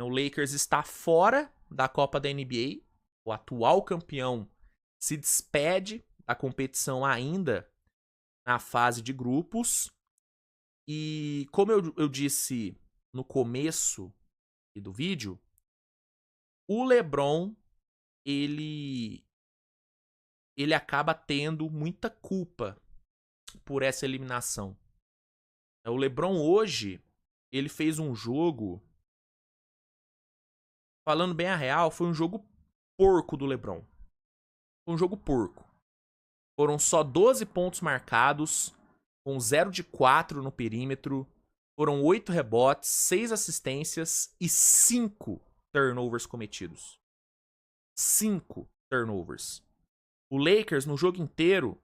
O Lakers está fora da Copa da NBA. O atual campeão se despede da competição ainda na fase de grupos. E como eu disse no começo do vídeo, o LeBron, ele acaba tendo muita culpa por essa eliminação. O LeBron hoje, ele fez um jogo, falando bem a real, foi um jogo porco do LeBron. Foi um jogo porco. Foram só 12 pontos marcados, com 0 de 4 no perímetro. Foram 8 rebotes, 6 assistências e 5 turnovers cometidos. 5 turnovers. O Lakers, no jogo inteiro,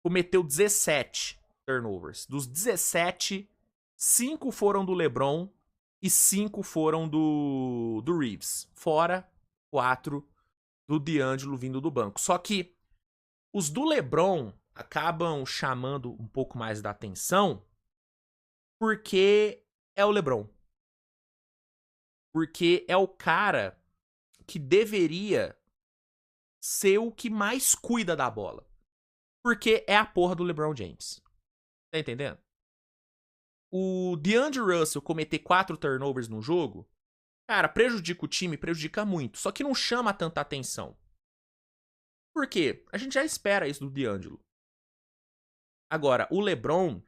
cometeu 17 turnovers. Dos 17, 5 foram do LeBron e 5 foram do Reeves. Fora 4 do D'Angelo vindo do banco. Só que os do LeBron acabam chamando um pouco mais da atenção porque é o LeBron. Porque é o cara que deveria ser o que mais cuida da bola. Porque é a porra do LeBron James. Tá entendendo? O DeAndre Russell cometer 4 turnovers no jogo, cara, prejudica o time, prejudica muito. Só que não chama tanta atenção. Por quê? A gente já espera isso do DeAngelo. Agora, o LeBron,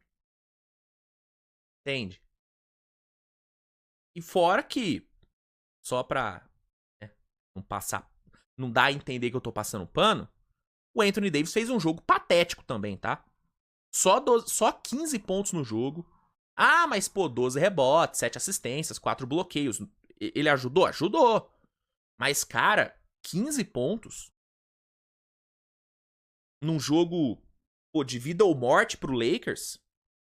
entende? E fora que, só pra não passar, não dá a entender que eu tô passando pano, o Anthony Davis fez um jogo patético também, tá? Só 15 pontos no jogo. Ah, mas pô, 12 rebotes, 7 assistências, 4 bloqueios. Ele ajudou? Ajudou. Mas, cara, 15 pontos num jogo, pô, de vida ou morte pro Lakers?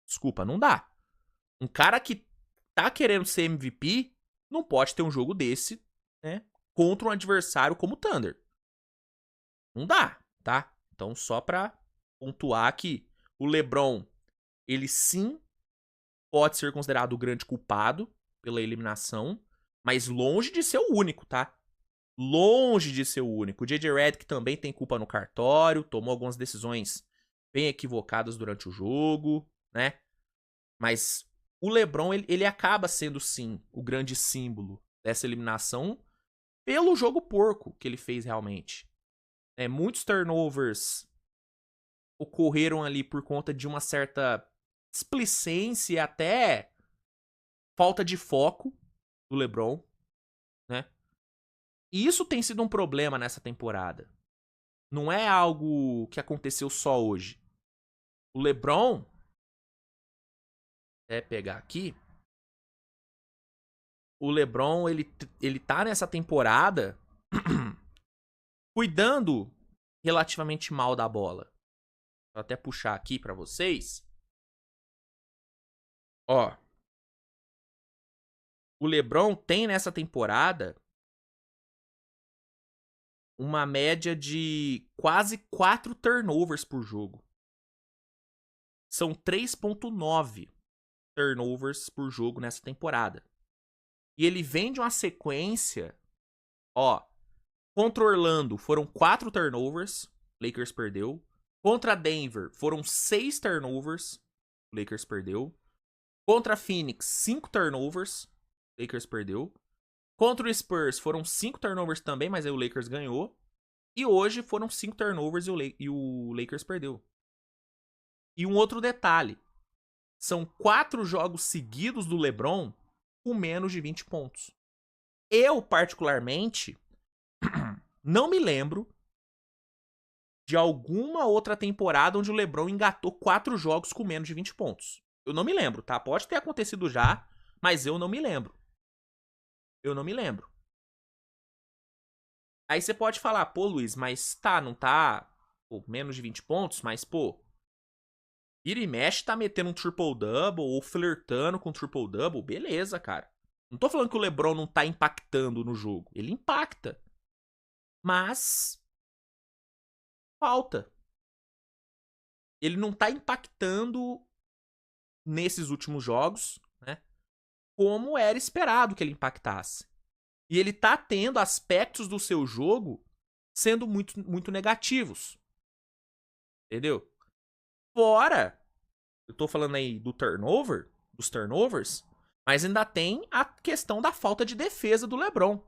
Desculpa, não dá. Um cara que tá querendo ser MVP não pode ter um jogo desse, né? Contra um adversário como o Thunder. Não dá, tá? Então, só pra pontuar que o LeBron, ele sim pode ser considerado o grande culpado pela eliminação, mas longe de ser o único, tá? Longe de ser o único. O J.J. Redick também tem culpa no cartório, tomou algumas decisões bem equivocadas durante o jogo, né? Mas o LeBron, ele acaba sendo, sim, o grande símbolo dessa eliminação pelo jogo porco que ele fez realmente. Muitos turnovers ocorreram ali por conta de uma certa displicência e até falta de foco do LeBron, né? E isso tem sido um problema nessa temporada. Não é algo que aconteceu só hoje. O LeBron, pegar aqui, o LeBron, ele tá nessa temporada cuidando relativamente mal da bola. Vou até puxar aqui pra vocês. Ó, o LeBron tem nessa temporada uma média de quase 4 turnovers por jogo. São 3.9 turnovers por jogo nessa temporada. E ele vem de uma sequência, ó, contra Orlando foram 4 turnovers, Lakers perdeu. Contra Denver foram 6 turnovers, Lakers perdeu. Contra Phoenix, 5 turnovers, Lakers perdeu. Contra o Spurs foram 5 turnovers também, mas aí o Lakers ganhou. E hoje foram 5 turnovers e o Lakers perdeu. E um outro detalhe, são 4 jogos seguidos do LeBron com menos de 20 pontos. Eu, particularmente, não me lembro de alguma outra temporada onde o LeBron engatou 4 jogos com menos de 20 pontos. Eu não me lembro, tá? Pode ter acontecido já, mas eu não me lembro. Eu não me lembro. Aí você pode falar, pô, Luiz, mas tá, não tá pô, menos de 20 pontos, mas pô, vira e mexe tá metendo um triple-double ou flertando com triple-double, beleza, cara. Não tô falando que o LeBron não tá impactando no jogo. Ele impacta. Mas falta. Ele não tá impactando nesses últimos jogos, né? como era esperado que ele impactasse. E ele tá tendo aspectos do seu jogo sendo muito negativos. Entendeu? Fora, eu tô falando aí dos turnovers, mas ainda tem a questão da falta de defesa do LeBron.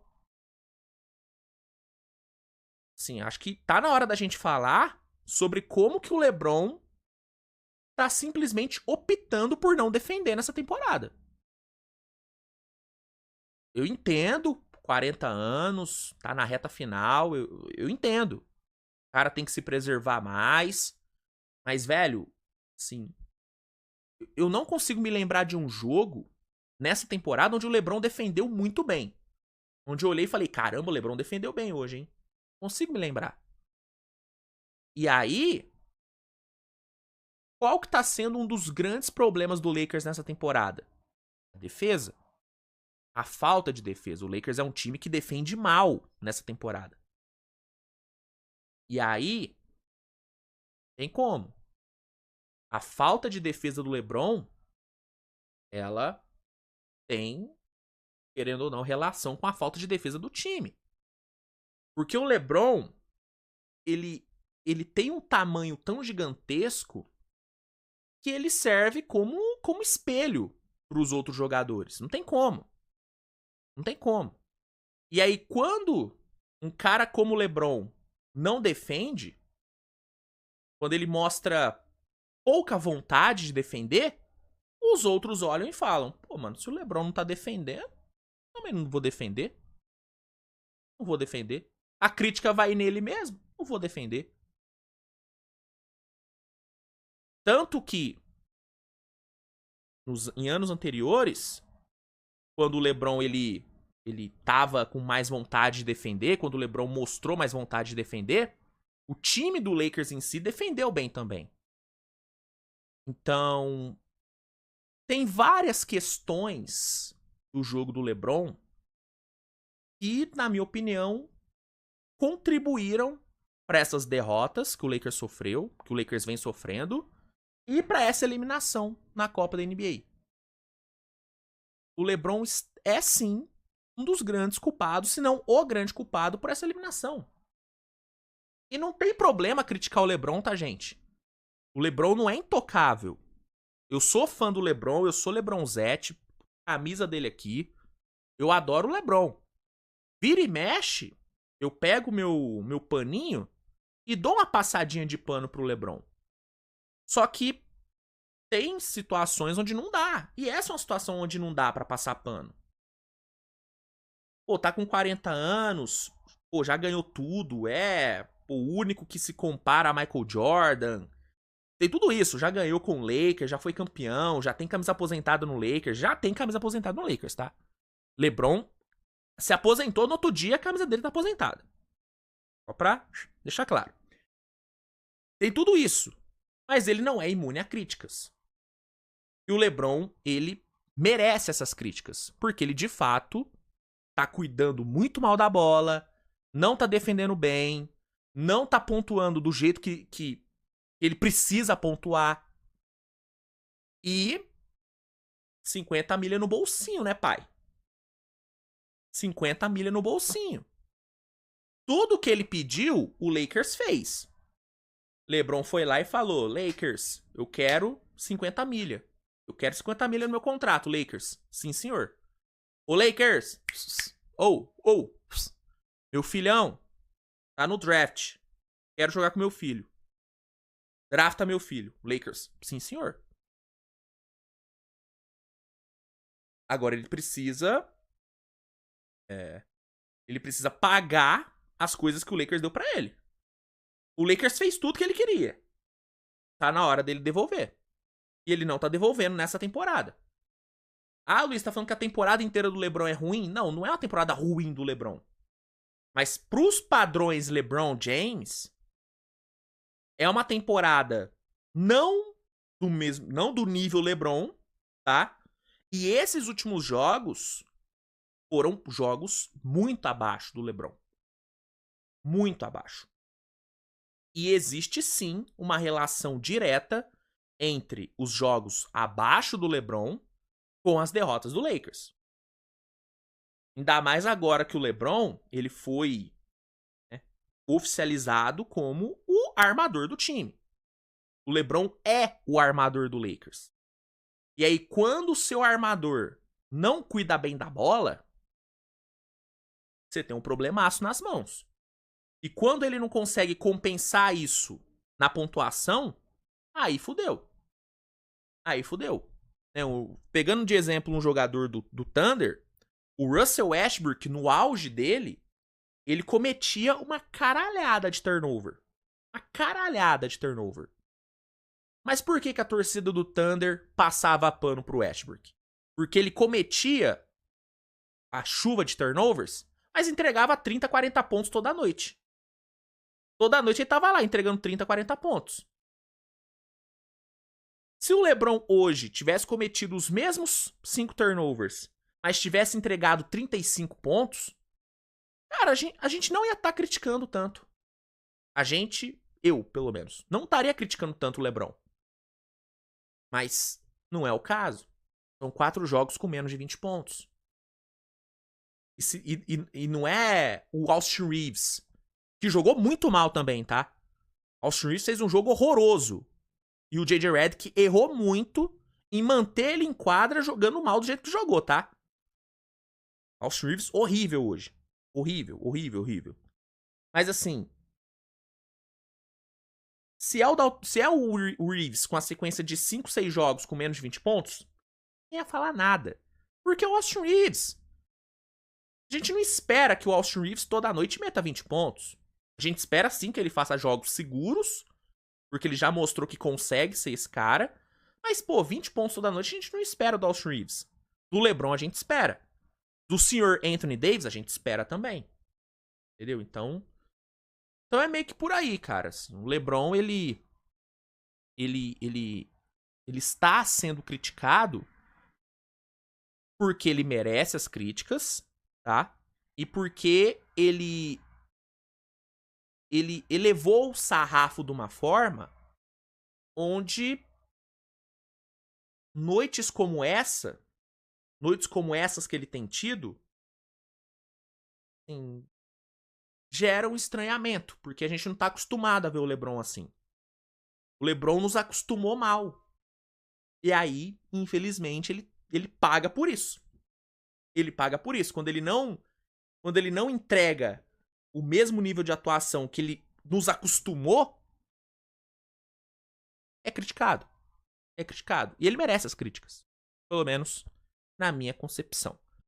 Sim, acho que tá na hora da gente falar sobre como que o LeBron tá simplesmente optando por não defender nessa temporada. Eu entendo, 40 anos, tá na reta final, eu entendo. O cara tem que se preservar mais. Mas, velho, assim, eu não consigo me lembrar de um jogo nessa temporada onde o LeBron defendeu muito bem. Onde eu olhei e falei, caramba, o LeBron defendeu bem hoje, hein? Consigo me lembrar. E aí, qual que tá sendo um dos grandes problemas do Lakers nessa temporada? A defesa. A falta de defesa. O Lakers é um time que defende mal nessa temporada. E aí, tem como? A falta de defesa do LeBron, ela tem, querendo ou não, relação com a falta de defesa do time. Porque o LeBron, ele tem um tamanho tão gigantesco que ele serve como espelho para os outros jogadores. Não tem como. Não tem como. E aí, quando um cara como o LeBron não defende, quando ele mostra pouca vontade de defender, os outros olham e falam, pô, mano, se o LeBron não tá defendendo, também não vou defender. Não vou defender. A crítica vai nele mesmo, não vou defender. Tanto que, em anos anteriores, quando o LeBron ele tava com mais vontade de defender, quando o LeBron mostrou mais vontade de defender, o time do Lakers em si defendeu bem também. Então, tem várias questões do jogo do LeBron que, na minha opinião, contribuíram para essas derrotas que o Lakers sofreu, que o Lakers vem sofrendo, e para essa eliminação na Copa da NBA. O LeBron é sim um dos grandes culpados, se não o grande culpado por essa eliminação. E não tem problema criticar o LeBron, tá, gente? O LeBron não é intocável. Eu sou fã do LeBron, eu sou LeBronzete, camisa dele aqui. Eu adoro o LeBron. Vira e mexe, eu pego meu paninho e dou uma passadinha de pano pro LeBron. Só que tem situações onde não dá. E essa é uma situação onde não dá pra passar pano. Pô, tá com 40 anos, pô, já ganhou tudo, é o único que se compara a Michael Jordan. Tem tudo isso, já ganhou com o Lakers, já foi campeão, já tem camisa aposentada no Lakers, já tem camisa aposentada no Lakers, tá? LeBron se aposentou, no outro dia a camisa dele tá aposentada. Só pra deixar claro. Tem tudo isso, mas ele não é imune a críticas. E o LeBron, ele merece essas críticas, porque ele de fato tá cuidando muito mal da bola, não tá defendendo bem, não tá pontuando do jeito que ele precisa pontuar. E 50 milha no bolsinho, né, pai? 50 milha no bolsinho. Tudo que ele pediu, o Lakers fez. LeBron foi lá e falou, Lakers, eu quero 50 milha. Eu quero 50 milha no meu contrato, Lakers. Sim, senhor. Ô, Lakers. Meu filhão tá no draft. Quero jogar com meu filho. Drafta meu filho. Lakers. Sim, senhor. Agora ele precisa... ele precisa pagar as coisas que o Lakers deu pra ele. O Lakers fez tudo que ele queria. Tá na hora dele devolver. E ele não tá devolvendo nessa temporada. Ah, Luiz, tá falando que a temporada inteira do LeBron é ruim? Não, não é uma temporada ruim do LeBron. Mas pros padrões LeBron James, é uma temporada não do nível LeBron, tá? E esses últimos jogos foram jogos muito abaixo do LeBron. Muito abaixo. E existe sim uma relação direta entre os jogos abaixo do LeBron com as derrotas do Lakers. Ainda mais agora que o LeBron, ele foi, né, oficializado como o armador do time. O LeBron é o armador do Lakers. E aí, quando o seu armador não cuida bem da bola, você tem um problemaço nas mãos. E quando ele não consegue compensar isso na pontuação, aí fudeu. Aí fudeu. Pegando de exemplo um jogador do Thunder, o Russell Westbrook, no auge dele, ele cometia uma caralhada de turnover. Uma caralhada de turnover. Mas por que a torcida do Thunder passava pano pro Westbrook? Porque ele cometia a chuva de turnovers, mas entregava 30, 40 pontos toda noite. Toda noite ele tava lá entregando 30, 40 pontos. Se o LeBron hoje tivesse cometido os mesmos 5 turnovers, mas tivesse entregado 35 pontos, cara, a gente não ia estar criticando tanto. Eu, pelo menos, não estaria criticando tanto o LeBron. Mas não é o caso. São 4 jogos com menos de 20 pontos. E não é o Austin Reeves, que jogou muito mal também, tá? Austin Reeves fez um jogo horroroso. E o J.J. Redick errou muito em manter ele em quadra jogando mal do jeito que jogou, tá? Austin Reeves horrível hoje. Horrível, horrível, horrível. Mas assim, se é o Reeves com a sequência de 5, 6 jogos com menos de 20 pontos, não ia falar nada. Porque é o Austin Reeves. A gente não espera que o Austin Reeves toda noite meta 20 pontos. A gente espera sim que ele faça jogos seguros, porque ele já mostrou que consegue ser esse cara. Mas, pô, 20 pontos toda noite a gente não espera do Austin Reeves. Do LeBron a gente espera. Do senhor Anthony Davis a gente espera também. Entendeu? Então é meio que por aí, cara. Assim, o LeBron, ele está sendo criticado porque ele merece as críticas, tá? E porque ele elevou o sarrafo de uma forma onde noites como essas que ele tem tido, assim, geram estranhamento, porque a gente não tá acostumado a ver o LeBron assim. O LeBron nos acostumou mal. E aí, infelizmente, ele paga por isso. Ele paga por isso. Quando ele não entrega o mesmo nível de atuação que ele nos acostumou, é criticado. É criticado. E ele merece as críticas. Pelo menos na minha concepção.